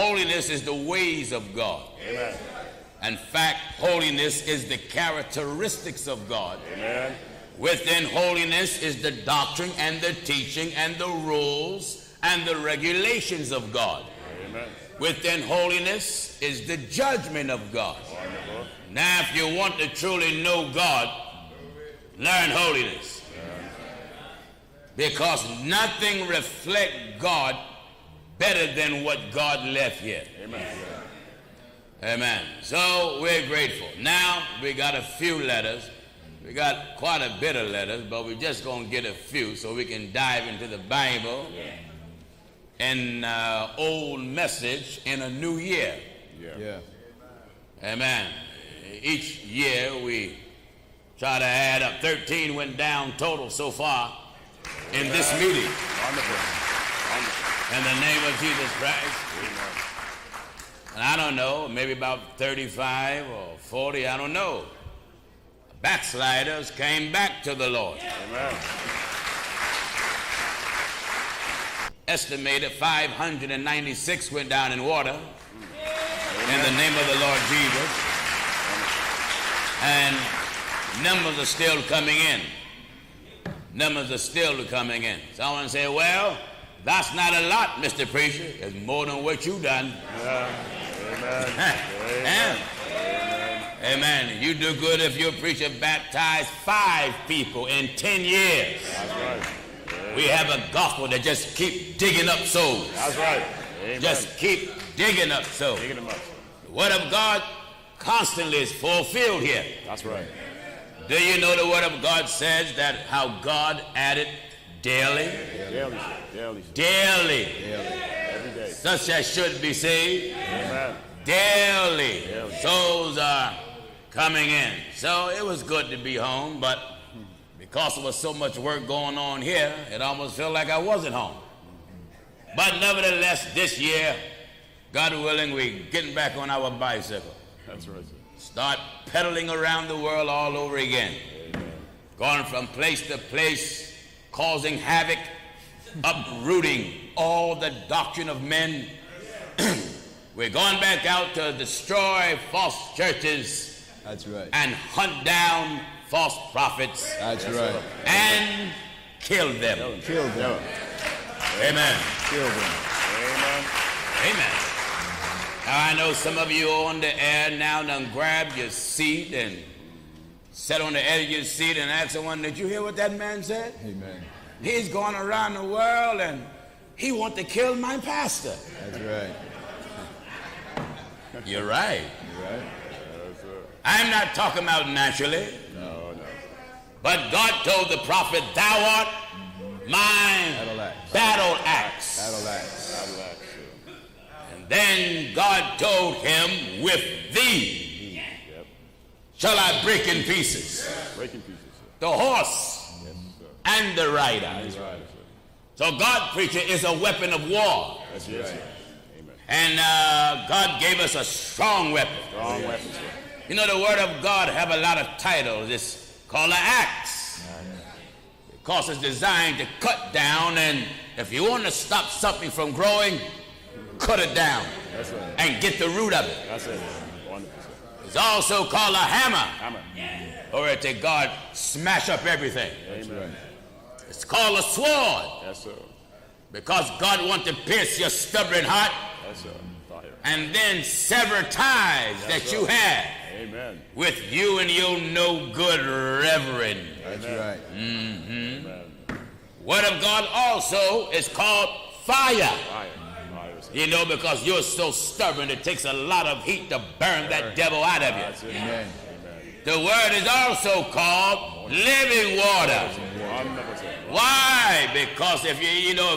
holiness is the ways of God. Amen. In fact, holiness is the characteristics of God. Amen. Within holiness is the doctrine and the teaching and the rules and the regulations of God. Amen. Within holiness is the judgment of God. Wonderful. Now, if you want to truly know God, learn holiness. Because nothing reflects God better than what God left here. Amen. Amen. So we're grateful. Now we got a few letters. We got quite a bit of letters, but we're just going to get a few so we can dive into the Bible and old message in a new year. Yeah. Amen. Each year we try to add up. 13 went down total so far in this meeting. Wonderful. In the name of Jesus Christ. Amen. And I don't know, maybe about 35 or 40, I don't know. Backsliders came back to the Lord. Amen. Estimated 596 went down in water. In the name of the Lord Jesus. And numbers are still coming in. Numbers are still coming in. Someone say, well, that's not a lot, Mr. Preacher. It's more than what you done. Amen. Amen. Amen. You do good if your preacher baptized 5 people in 10 years. That's right. We have a gospel that just keep digging up souls. That's right. Amen. Just keep digging up souls. Digging them up. The word of God constantly is fulfilled here. That's right. Do you know the word of God says that how God added daily? Daily. Every day. Such as should be saved. Amen. Daily. Souls are coming in. So it was good to be home, but because there was so much work going on here, it almost felt like I wasn't home. But nevertheless, this year, God willing, we're getting back on our bicycle. That's right, sir. Start pedaling around the world all over again. Amen. Going from place to place, causing havoc, uprooting all the doctrine of men. We're going back out to destroy false churches. That's right. And hunt down false prophets. That's right. And kill them. Kill them. Amen. Kill them. Amen. Amen. Now I know some of you are on the air now, done grab your seat and sit on the edge of your seat and ask someone, did you hear what that man said? Amen. He's going around the world and he wants to kill my pastor. That's right. You're right. You're right. I'm not talking about naturally. No. But God told the prophet, thou art my battle axe. Battle axe. And then God told him, with thee shall I break in pieces the horse and the rider. That's right. So God, preacher, is a weapon of war. That's right. Amen. And God gave us a strong weapon. Strong weapon, sir. You know, the word of God have a lot of titles. It's called an axe. Because it's designed to cut down, and if you want to stop something from growing, cut it down. That's right. And get the root of it. That's it. Wonderful, sir. It's also called a hammer. Hammer. Or to God smash up everything. That's right. It's called a sword. Yes, sir. Because God wants to pierce your stubborn heart. Yes, sir. Fire. And then sever ties that you have Amen. with you and your no good reverend. That's right. Mm-hmm. Amen. Word of God also is called fire. Fire, sir. You know, because you're so stubborn, it takes a lot of heat to burn that devil out of you. That's it. Amen. The word is also called living water. Wonderful, sir. Why? Because if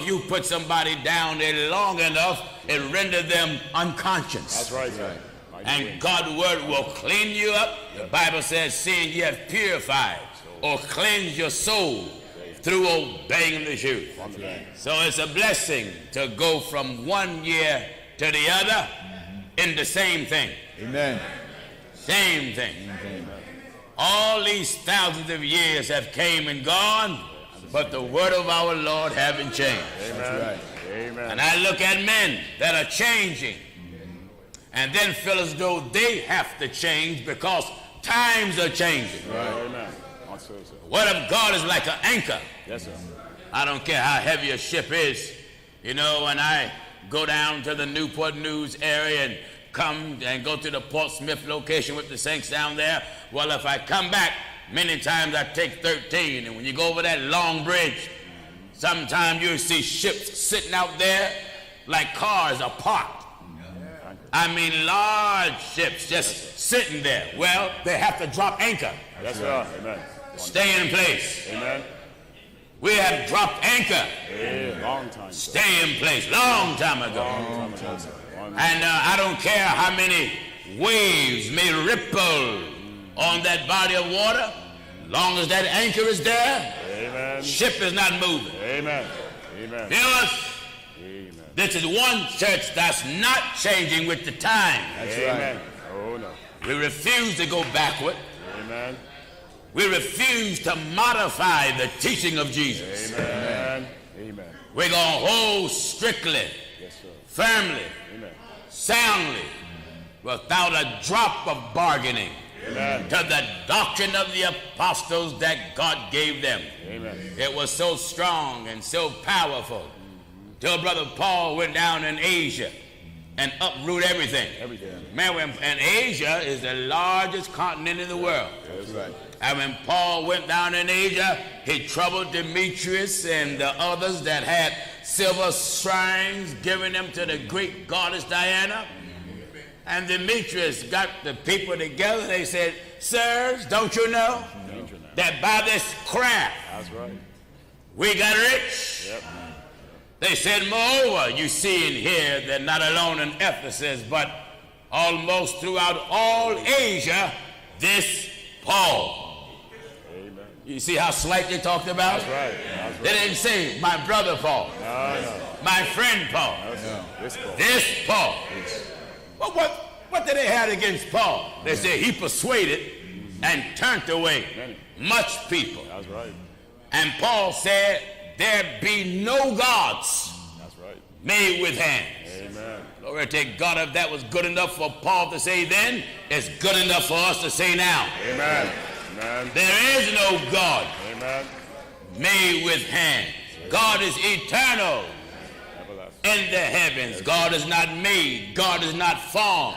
you put somebody down there long enough, it renders them unconscious. That's right, sir. And God's word will clean you up. The Bible says, seeing you have purified or cleansed your soul through obeying the truth. So it's a blessing to go from one year to the other in the same thing. Amen. Same thing. Amen. All these thousands of years have came and gone, but the word of our Lord haven't changed. Amen. That's right. Amen. And I look at men that are changing and then feel as though they have to change because times are changing. Right. Amen. Also, sir. The Word of God is like an anchor. Yes, sir. I don't care how heavy a ship is. You know, when I go down to the Newport News area and come and go to the Portsmouth location with the saints down there, well, if I come back, many times I take 13. And when you go over that long bridge, sometimes you'll see ships sitting out there like cars are parked. I mean, large ships just sitting there. Well, they have to drop anchor. Yes, sir. Amen. Stay in place. Amen. We have dropped anchor. Yeah, long time. Stay in place. Long time ago. Long time ago, sir. And I don't care how many waves may ripple on that body of water. Long as that anchor is there, Amen. ship is not moving. Amen. Amen. Viewers, Amen. this is one church that's not changing with the time. That's Amen. Right. Oh, no. We refuse to go backward. Amen. We refuse to modify the teaching of Jesus. Amen. Amen. We're going to hold strictly, yes, sir. firmly, Amen. soundly, without a drop of bargaining, Amen. to the doctrine of the apostles that God gave them. Amen. It was so strong and so powerful. Till Brother Paul went down in Asia and uproot everything. Man, and Asia is the largest continent in the world. That's right. And when Paul went down in Asia, he troubled Demetrius and the others that had silver shrines, giving them to the Greek goddess Diana. And Demetrius got the people together. They said, sirs, don't you know that by this craft That's right. we got rich? Yep. They said, moreover, you see and hear that not alone in Ephesus, but almost throughout all Asia, this Paul. Amen. You see how slight they talked about? That's right. That's right. They didn't say, my brother Paul. No. My friend Paul. No. This Paul. This Paul. Yes. Well, what did they have against Paul? They said he persuaded and turned away much people. That's right. And Paul said, there be no gods That's right. made with hands. Amen. Glory to God. If that was good enough for Paul to say then, it's good enough for us to say now. Amen. Amen. There is no God Amen. made with hands. God is eternal in the heavens. God is not made. God is not formed.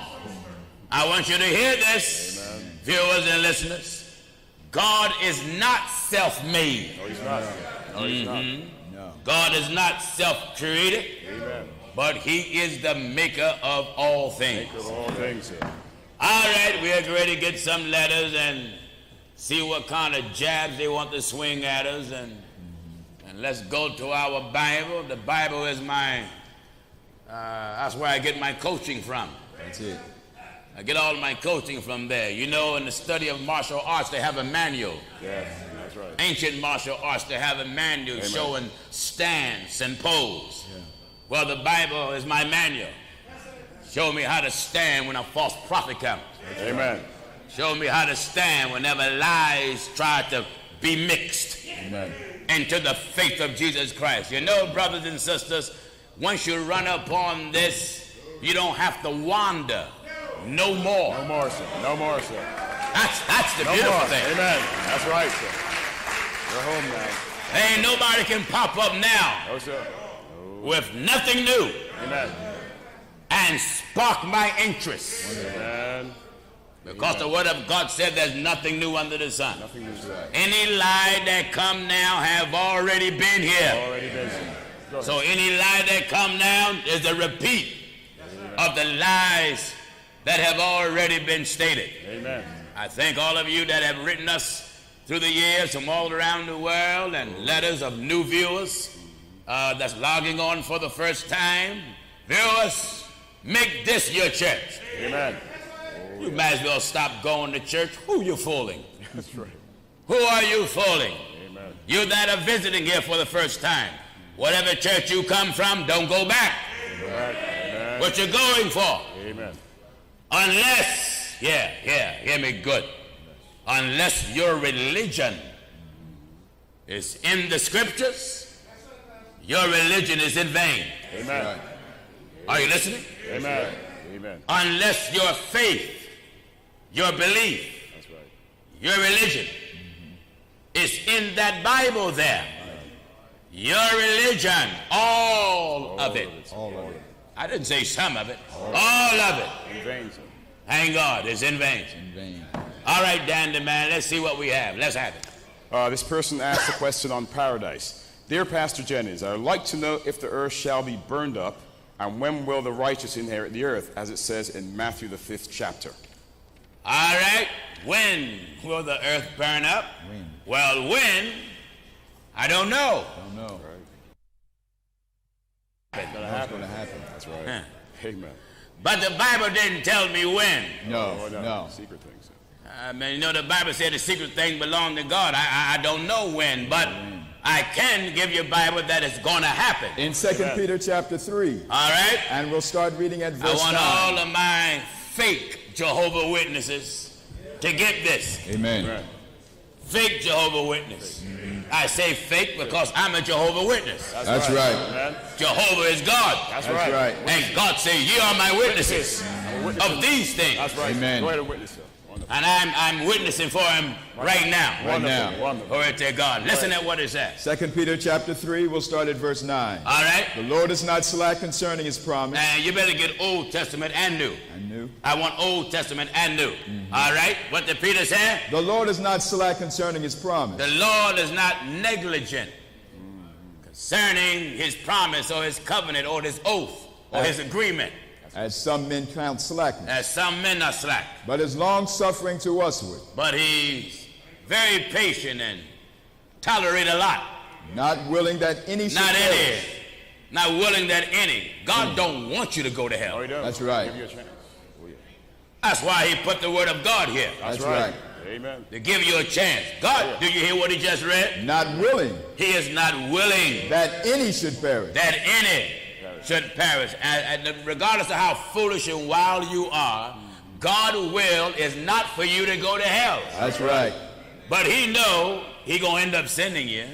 I want you to hear this, Amen. viewers and listeners. God is not self-made. No, he's not. No, he's not. No. God is not self-created, Amen. but he is the maker of all things. Maker of all things, sir. All right, we are ready to get some letters and see what kind of jabs they want to swing at us. And let's go to our Bible. The Bible is my, that's where I get my coaching from. That's it. I get all my coaching from there. You know, in the study of martial arts, they have a manual. Yes, that's right. Ancient martial arts, they have a manual Amen. showing stance and pose. Yeah. Well, the Bible is my manual. Show me how to stand when a false prophet comes. Amen. Show me how to stand whenever lies try to be mixed Amen. into the faith of Jesus Christ. You know, brothers and sisters, once you run upon this, you don't have to wander no more. No more, sir. No more, sir. That's the No beautiful more. thing. Amen. That's right, sir. You're home now. Ain't nobody can pop up now No, sir. with nothing new Amen. and spark my interest. Amen. Because the word of God said there's nothing new under the sun. Nothing is right. Any lie that come now have already been here. Already been, sir. Go ahead. So any lie that come now is a repeat of the lies that have already been stated. Amen. I thank all of you that have written us through the years from all around the world, and letters of new viewers that's logging on for the first time. Viewers, make this your church. Amen. You might as well stop going to church. Who you fooling? That's right. Who are you fooling? Amen. You that are visiting here for the first time. Whatever church you come from, don't go back. Amen. What you're going for. Amen. Unless, hear me good. Unless your religion is in the scriptures, your religion is in vain. Amen. Are you listening? Amen. Amen. Unless your faith, your belief, That's right. your religion is in that Bible there. Your religion, all of it. All of it. I didn't say some of it. All of it. In vain, sir. Thank God, it's in vain. In vain. All right, Dan the man, let's see what we have. Let's have it. This person asked a question on paradise. Dear Pastor Jennings, I would like to know if the earth shall be burned up, and when will the righteous inherit the earth, as it says in Matthew the 5th chapter. All right, when will the earth burn up? When? Well, when? I don't know. Don't know. Right. It's Going to happen. That's right. Huh. Amen. But the Bible didn't tell me when. No. Secret things, sir. I mean, you know, the Bible said the secret thing belonged to God. I don't know when, but I can give you a Bible that is going to happen. In 2 Peter chapter 3. All right? And we'll start reading at verse 9. I want all of my fake Jehovah Witnesses to get this. Amen. Amen. Fake Jehovah Witness. I say fake because I'm a Jehovah Witness. That's right. Amen. Jehovah is God. That's That's right. right. And God said, ye are my witnesses of these things. That's right. Amen. Go ahead and witness, sir. Wonderful. And I'm witnessing for him right now. Right now. Wonderful. Wonderful. Glory to God. Listen at what it says. 2 Peter chapter 3, we'll start at verse 9. All right? The Lord is not slack concerning his promise. And you better get Old Testament and New. And new. I want Old Testament and New. All right? What did Peter say? The Lord is not slack concerning his promise. The Lord is not negligent concerning his promise or his covenant or his oath or his agreement. As some men count slackness. As some men are slack. But is long suffering to usward, But he's very patient and tolerate a lot. not willing that any should Not any. perish. Not willing that any. God don't want you to go to hell. Oh, he does. That's right. Give you a chance. Oh, yeah. That's why he put the word of God here. That's right. Amen. To give you a chance. God, do you hear what he just read? Not willing He is not willing that any should perish. that any should perish. And regardless of how foolish and wild you are, God's will is not for you to go to hell. That's right. But he know he gonna end up sending you.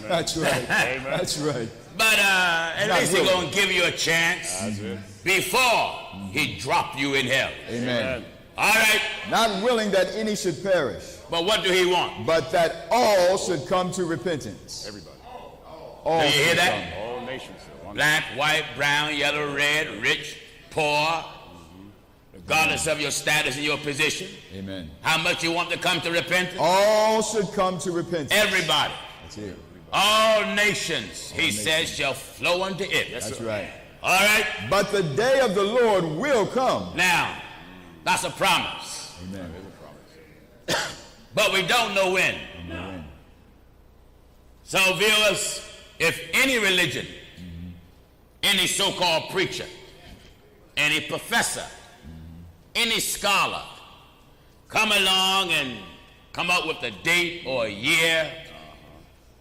That's right. Amen. That's right. But at Not least he willing. gonna give you a chance That's it. before he drop you in hell. Amen. All right. Not willing that any should perish, But what do he want? but that all should come to repentance. Everybody. All Do you hear should that? come. All nations, sir. Wonderful. Black, white, brown, yellow, red, rich, poor, regardless of your status and your position, Amen. how much you want to come to repentance. All should come to repentance. Everybody, That's it. all nations, he says, shall flow unto it. That's right. All right. But the day of the Lord will come. Now, that's a promise. Amen. But we don't know when. Amen. So, viewers, if any religion, any so-called preacher, any professor, any scholar come along and come up with a date or a year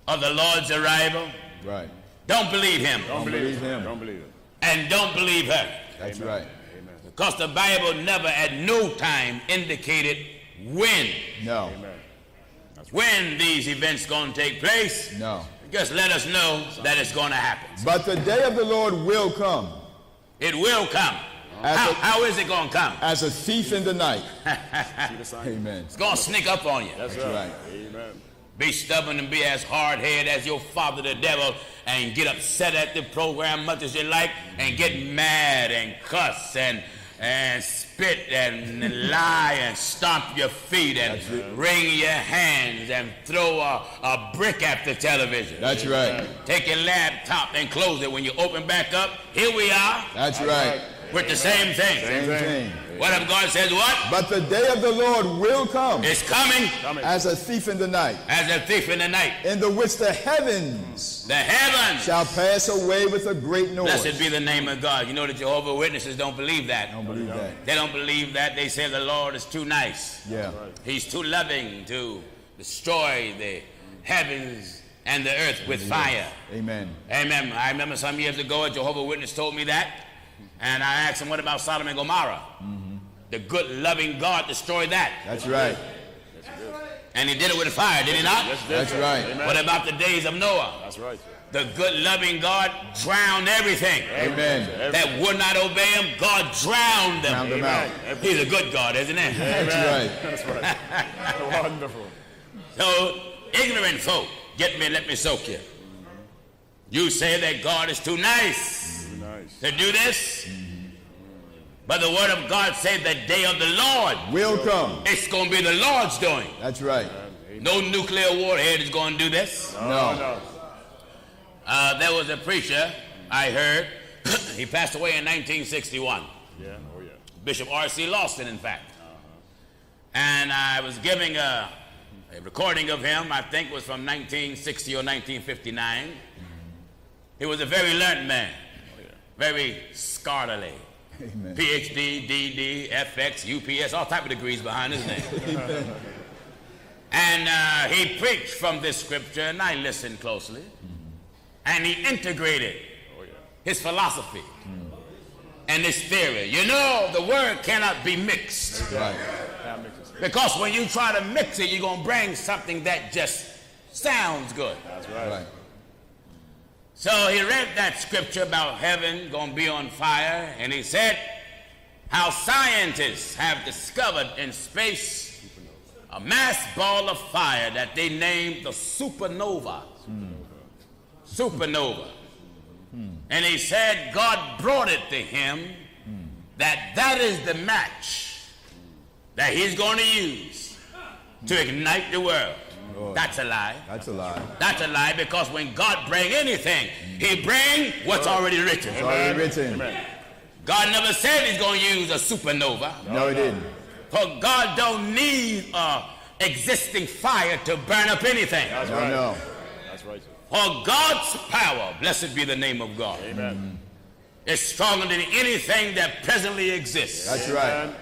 of the Lord's arrival, Right. don't believe him Don't believe him. Don't believe it. and don't believe her. That's Amen. right. Amen. Because the Bible never at no time indicated when No. Amen. when these events going to take place. No. Just let us know that it's going to happen. But the day of the Lord will come It will come. As a- How is it going to come? as a thief in the night. See the sign? Amen. It's going to sneak up on you. That's right. Amen. Be stubborn and be as hard-headed as your father the devil and get upset at the program much as you like and get mad and cuss and spit and lie and stomp your feet and wring your hands and throw a brick at the television. That's right. Take your laptop and close it. When you open back up, here we are That's right. with the same thing. Same thing. What if God says what? But the day of the Lord will come It's coming as a thief in the night, as a thief in the night. in the which the heavens The heavens shall pass away with a great noise. Blessed be the name of God. You know the Jehovah Witnesses don't believe that. Don't believe that. They don't believe that. They say the Lord is too nice. Yeah. He's too loving to destroy the heavens and the earth with fire. Amen. Amen. I remember some years ago a Jehovah Witness told me that. And I asked him, what about Sodom and Gomorrah? The good, loving God destroyed that. That's right. And he did it with fire, did he not? Yes, That's right. Amen. What about the days of Noah? That's right, sir. The good, loving God drowned everything. Amen. That would not obey him, God drowned them. Drowned them out. He's a good God, isn't he? That's right. That's right. Wonderful. So, ignorant folk, let me soak you. You say that God is too nice to do this, but the word of God said the day of the Lord Will come. it's going to be the Lord's doing. That's right. No nuclear warhead is going to do this. No. There was a preacher I heard. He passed away in 1961. Yeah. Oh, yeah. Bishop R.C. Lawson, in fact. And I was giving a recording of him, I think it was from 1960 or 1959. He was a very learned man, very scholarly. Amen. PhD, DD, FX, UPS, all type of degrees behind his name. And he preached from this scripture, and I listened closely. And he integrated his philosophy and his theory. You know, the word cannot be mixed. Right. Because when you try to mix it, you're going to bring something that just sounds good. That's right. So he read that scripture about heaven going to be on fire, and he said how scientists have discovered in space a mass ball of fire that they named the supernova. Supernova. And he said God brought it to him that is the match that he's going to use to ignite the world. That's a lie. That's a lie. That's a lie, because when God bring anything, he bring what's already written. It's already written. Amen. God never said he's going to use a supernova. No, he didn't. For God don't need existing fire to burn up anything. That's right. No. That's right. For God's power, blessed be the name of God, Amen. is stronger than anything that presently exists. That's right.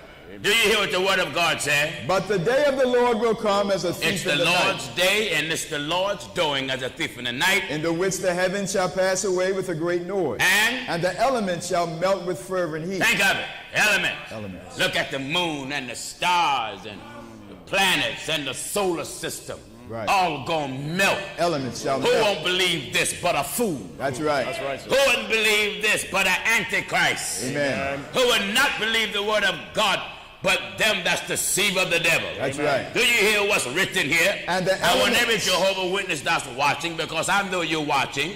Do you hear what the word of God said? But the day of the Lord will come as a It's thief the in the Lord's night, day, and it's the Lord's doing as a thief in the night. in the which the heavens shall pass away with a great noise, And the elements shall melt with fervent heat. think of it, elements. Elements. Look at the moon and the stars and the planets and the solar system. Right. All gonna melt. Elements shall Who melt. won't believe this but a fool? That's right. That's right. Who wouldn't believe this but an antichrist? Amen. Who would not believe the word of God but them that's the seed of the devil? That's right. Do you hear what's written here? And the I want every elements. Jehovah Witness that's watching, because I know you're watching.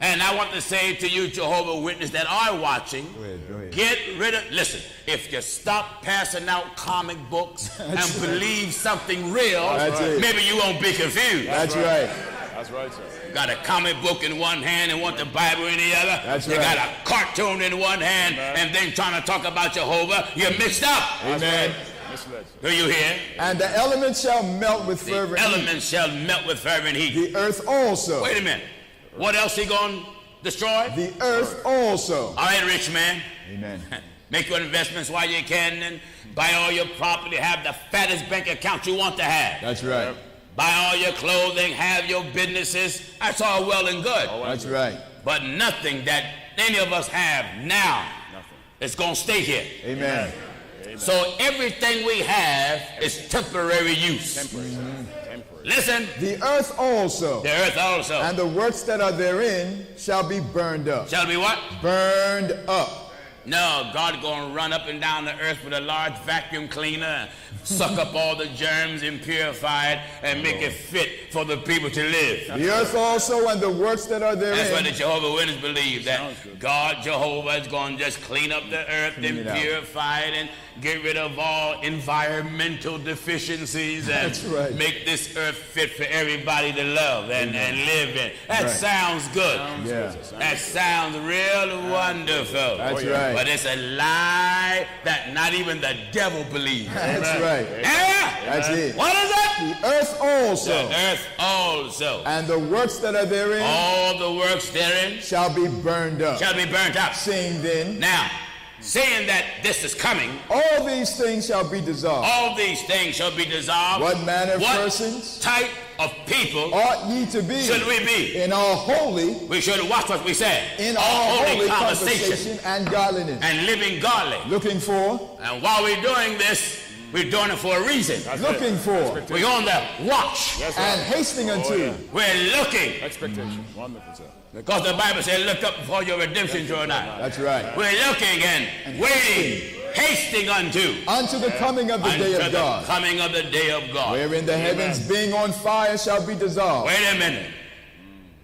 And I want to say to you, Jehovah Witness that are watching, Go ahead. get rid of, listen, if you stop passing out comic books and believe something real, That's it. maybe you won't be confused. That's right. That's right, sir. Got a comic book in one hand and want the Bible in the other. That's you right. got a cartoon in one hand and then trying to talk about Jehovah. You're mixed up. Amen. Misled, sir. Do you hear? And the elements shall melt with The fervent heat. elements shall melt with fervent heat. The earth also. Wait a minute. What else he going to destroy? The earth also. All right, rich man. Amen. Make your investments while you can and buy all your property. Have the fattest bank account you want to have. That's right. Buy all your clothing. Have your businesses. That's all well and good. That's right. But nothing that any of us have now is going to stay here. Amen. So everything we have is temporary use. Temporary. Listen, The earth also. the earth also And the works that are therein shall be burned up. shall be what? Burned up. No, God going to run up and down the earth with a large vacuum cleaner, suck up all the germs and purify it and make it fit for the people to live. The earth also and the works that are That's what the therein. Jehovah Witnesses believe, that Sounds good. God, Jehovah, is going to just clean up the earth Clean and it out. purify it and get rid of all environmental deficiencies and That's right. make this earth fit for everybody to love and live in. That Right. sounds good. Yeah. That sounds real wonderful. That's right. But it's a lie that not even the devil believes. That's right. That's it. What is it? The earth also The earth also. and the works that are therein All the works therein shall be burned up. shall be burnt up. Saying then, Now, seeing that this is coming, all these things shall be dissolved. all these things shall be dissolved. What manner of What persons type of people ought ye to be should we be? in all holy, We should watch what we say. in all holy conversation conversation and godliness, and living godly. looking for And while we're doing this, We're doing it for a reason. Looking for. We're on the watch. And hastening unto. We're looking. Expectation. Wonderful, sir. Because the Bible says, look up before your redemption draw nigh. That's right. We're looking and waiting, hasting unto. Unto the coming of the day of God. Coming of the day of God. Wherein the heavens being on fire shall be dissolved. Wait a minute.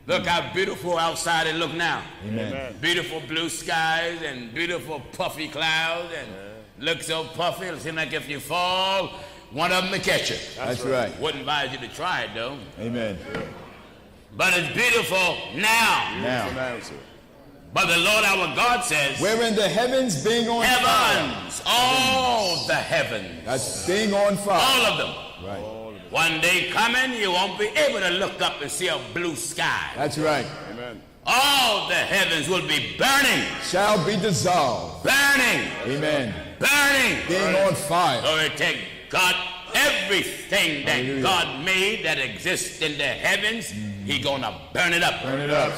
Look how beautiful outside it look now. Amen. Beautiful blue skies and beautiful puffy clouds and look so puffy. It'll seem like if you fall, one of them will catch you. That's right. Wouldn't advise you to try it though. Amen. But it's beautiful now. Now. But the Lord our God says, wherein the heavens being on heavens, fire. all the heavens. That's being on fire. All of them. Right. One day coming, you won't be able to look up and see a blue sky. That's right. Amen. All the heavens will be burning. Shall be dissolved. Burning. Amen. Burning. Being on fire. Glory to God. Everything that God made that exists in the heavens, He gonna burn it up. Burn it up.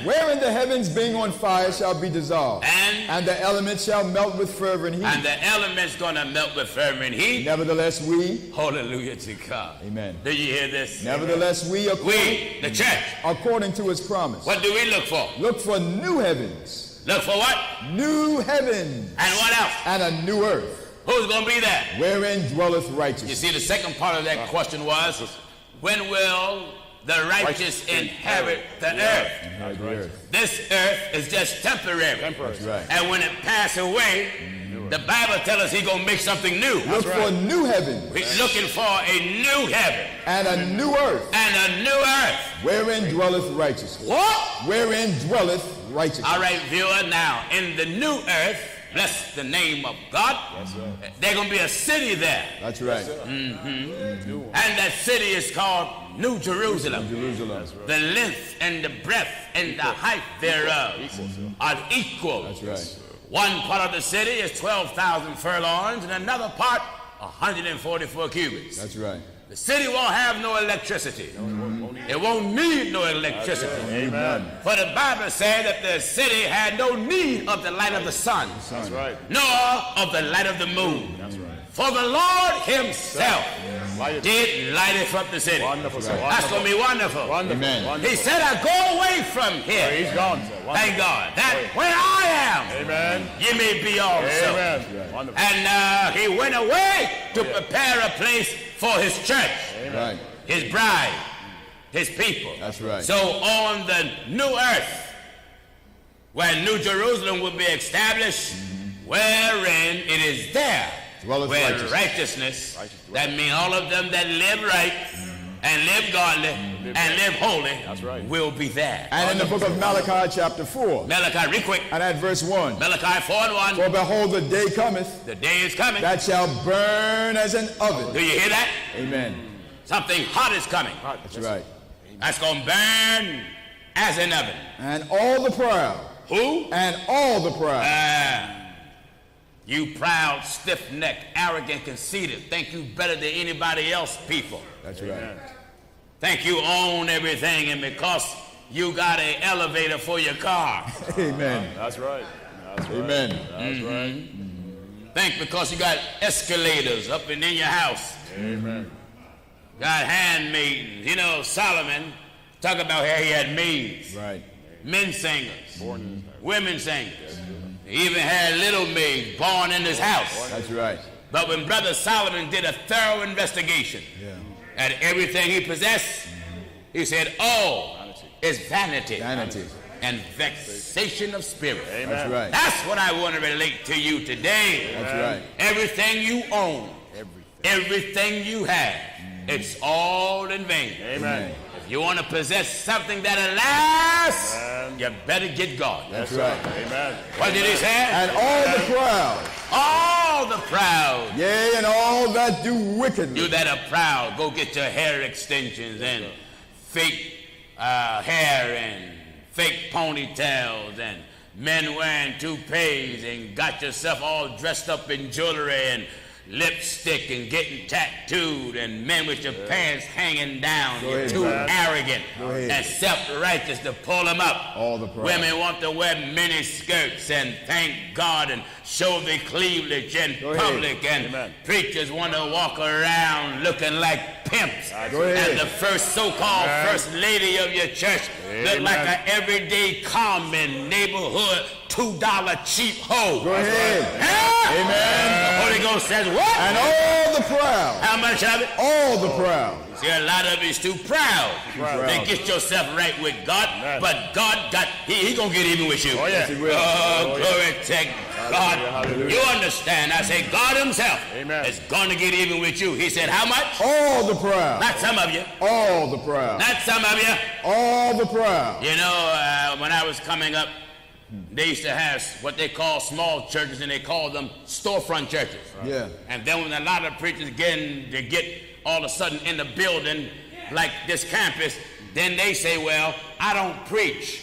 Wherein the heavens being on fire shall be dissolved. And the elements shall melt with fervent heat. And the elements gonna melt with fervent heat. Nevertheless we. Hallelujah to God. Amen. Do you hear this? Nevertheless we, the church. According to His promise. What do we look for? Look for new heavens. Look for what? New heavens. And what else? And a new earth. Who's going to be there? Wherein dwelleth righteousness. You see, the second part of that question was, when will the righteous inherit the earth? This earth is just temporary. That's right. And when it passes away, the Bible tells us He's going to make something new. Look for new heavens. We're looking for a new heaven. And a new earth. And a new earth. Wherein dwelleth righteousness. What? Wherein dwelleth righteousness. All right, viewer, now, in the new earth, bless the name of God. There's going to be a city there. That's right. And that city is called New Jerusalem. The length and the breadth and the height thereof are equal. That's right. One part of the city is 12,000 furlongs and another part 144 cubits. That's right. The city won't have no electricity. It won't need no electricity. Amen. For the Bible says that the city had no need of the light of the sun. That's right. Nor of the light of the moon. That's right. For the Lord Himself did light it up the city. Wonderful, sir. That's going to be wonderful. Wonderful. Amen. Wonderful. He said, I go away from here. He's gone, sir. Wonderful. Thank God. That where I am, Amen. you may be also. Amen. Wonderful. And He went away to prepare a place for His church. Right. His bride, His people. That's right. So on the new earth, where New Jerusalem will be established, wherein it is there, Dwelleth where righteousness. that means all of them that live right and live godly and live holy will be there. And in the book of Malachi chapter 4. Malachi, real quick. And at verse 1. Malachi 4:1. For behold, the day cometh. The day is coming. That shall burn as an oven. Do you hear that? Amen. Something hot is coming. That's right. That's going to burn as an oven. And all the proud. Who? And all the proud. You proud, stiff-necked, arrogant, conceited, think you better than anybody else people. That's right. Think you own everything, and because you got an elevator for your car. Amen. That's right. That's right. Amen. That's right. Think because you got escalators up and in your house. Amen. Got handmaidens. You know, Solomon, talk about how he had maids. Right. Men singers. Women singers. He even had little maids born in his house. That's right. But when Brother Solomon did a thorough investigation at everything he possessed, he said, all is vanity. Vanity. And vexation of spirit. Amen. That's right. That's what I want to relate to you today. That's right. Everything you own, everything you have, it's all in vain. Amen. If you want to possess something that'll last, you better get God. That's right. Amen. What did he say? And all the proud. All the proud. Yea, and all that do wickedly. You that are proud, go get your hair extensions and fake hair and fake ponytails and men wearing toupees and got yourself all dressed up in jewelry and lipstick and getting tattooed, and men with your pants hanging down. You're too arrogant and self-righteous to pull them up. All the pride. Women want to wear mini skirts and thank God and show their cleavage in public, and preachers want to walk around looking like pimps. And the first so-called first lady of your church look like an everyday common neighborhood $2 cheap hoe. Go ahead. Amen. The Holy Ghost says what? And all the proud. How much of it? All the proud. See, a lot of it's too proud. Then get yourself right with God. But God he gonna get even with you. Oh, yes, he will. Oh, glory to God. Hallelujah. You understand? I say God himself is gonna get even with you. He said, how much? All the proud. Not some of you. All the proud. Not some of you. All the proud. You know, when I was coming up, they used to have what they call small churches, and they called them storefront churches. Yeah. And then when a lot of preachers get all of a sudden in the building, like this campus, then they say, well, I don't preach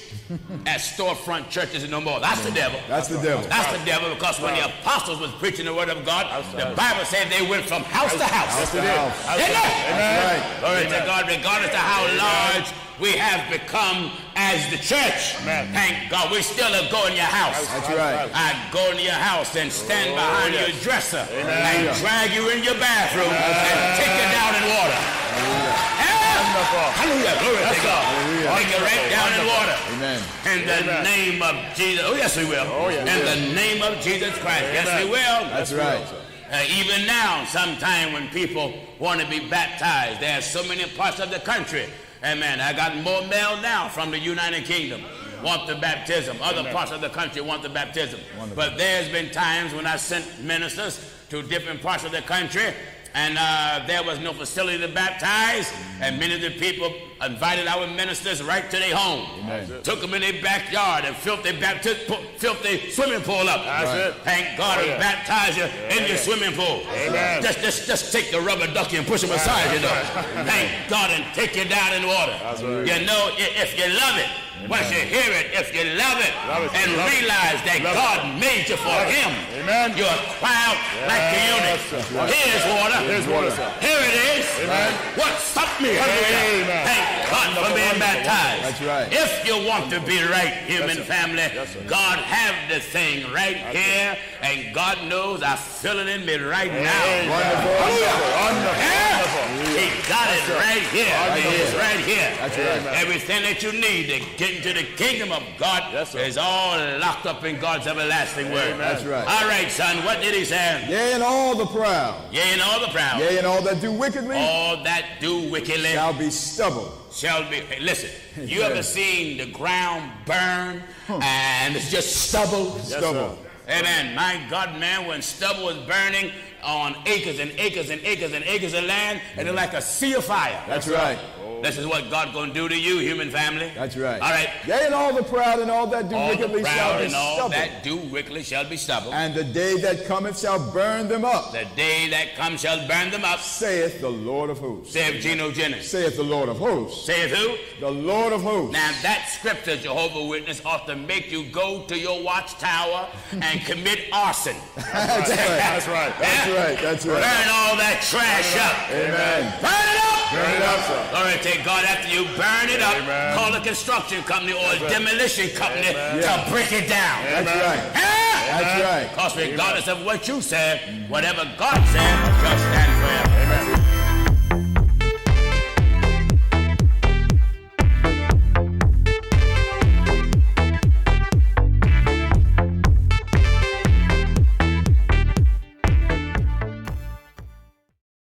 at storefront churches no more. That's the devil. That's the devil. That's the devil, because when the apostles was preaching the word of God, the Bible said they went from house to house. House to house. Isn't it? That's right. Glory to God, regardless of how large we have become as the church. Thank God, we still go in your house. That's right. I go into your house and stand behind your dresser and drag you in your bathroom and take you down in water. Hallelujah. Glory to God. Take you right down in water. Amen. In the name of Jesus. Oh, yes, we will. In the name of Jesus Christ. Yes, we will. That's right. Even now, sometime when people want to be baptized, there are so many parts of the country. Amen. I got more mail now from the United Kingdom. Want the baptism. Other parts of the country want the baptism. Wonderful. But there's been times when I sent ministers to different parts of the country, and there was no facility to baptize, and many of the people invited our ministers right to their home. Amen. Took them in their backyard and filled their swimming pool up. Thank God, and baptize you in your swimming pool. Amen. Just take the rubber ducky and push them aside, you know. Thank God, and take you down in water. You know, if you love it, once you hear it, if you love it, and realize that God made you for him, you're a crowd like the eunuch. Here's water. Here it is. What's up me? Thank God for being baptized. That's right. If you want to be right, human family, God have the thing right here, and God knows I feel it in me right now. Wonderful. He got it right here. It's right here. That's right. Everything that you need to get into the kingdom of God is all locked up in God's everlasting word. That's right. All right, son, what did he say? Yea, and all the proud. Yea, and all the proud. Yea, and all that do wickedly. All that do wickedly shall be stubble. Shall be. Hey, listen, you ever seen the ground burn and it's just stubble? Stubble. Amen. My God, man, when stubble is burning on acres and acres and acres and acres of land, and it's like a sea of fire. That's right. This is what God's going to do to you, human family. That's right. All right. Yea, and all the proud and all that do wickedly shall be stubble. All that do wickedly shall be stubble. And the day that cometh shall burn them up. The day that comes shall burn them up. Saith the Lord of hosts. Saith Gino Jennings. Saith the Lord of hosts. Saith who? The Lord of hosts. Now that scripture, Jehovah's Witness, ought to make you go to your watchtower and commit arson. That's right. That's right. Burn all that trash up. Amen. Burn it up. Burn it up, sir. Glory to God. After you burn it up, call a construction company or a demolition company to break it down. That's right. That's right. Because regardless of what you said, whatever God said, shall stand forever. Amen.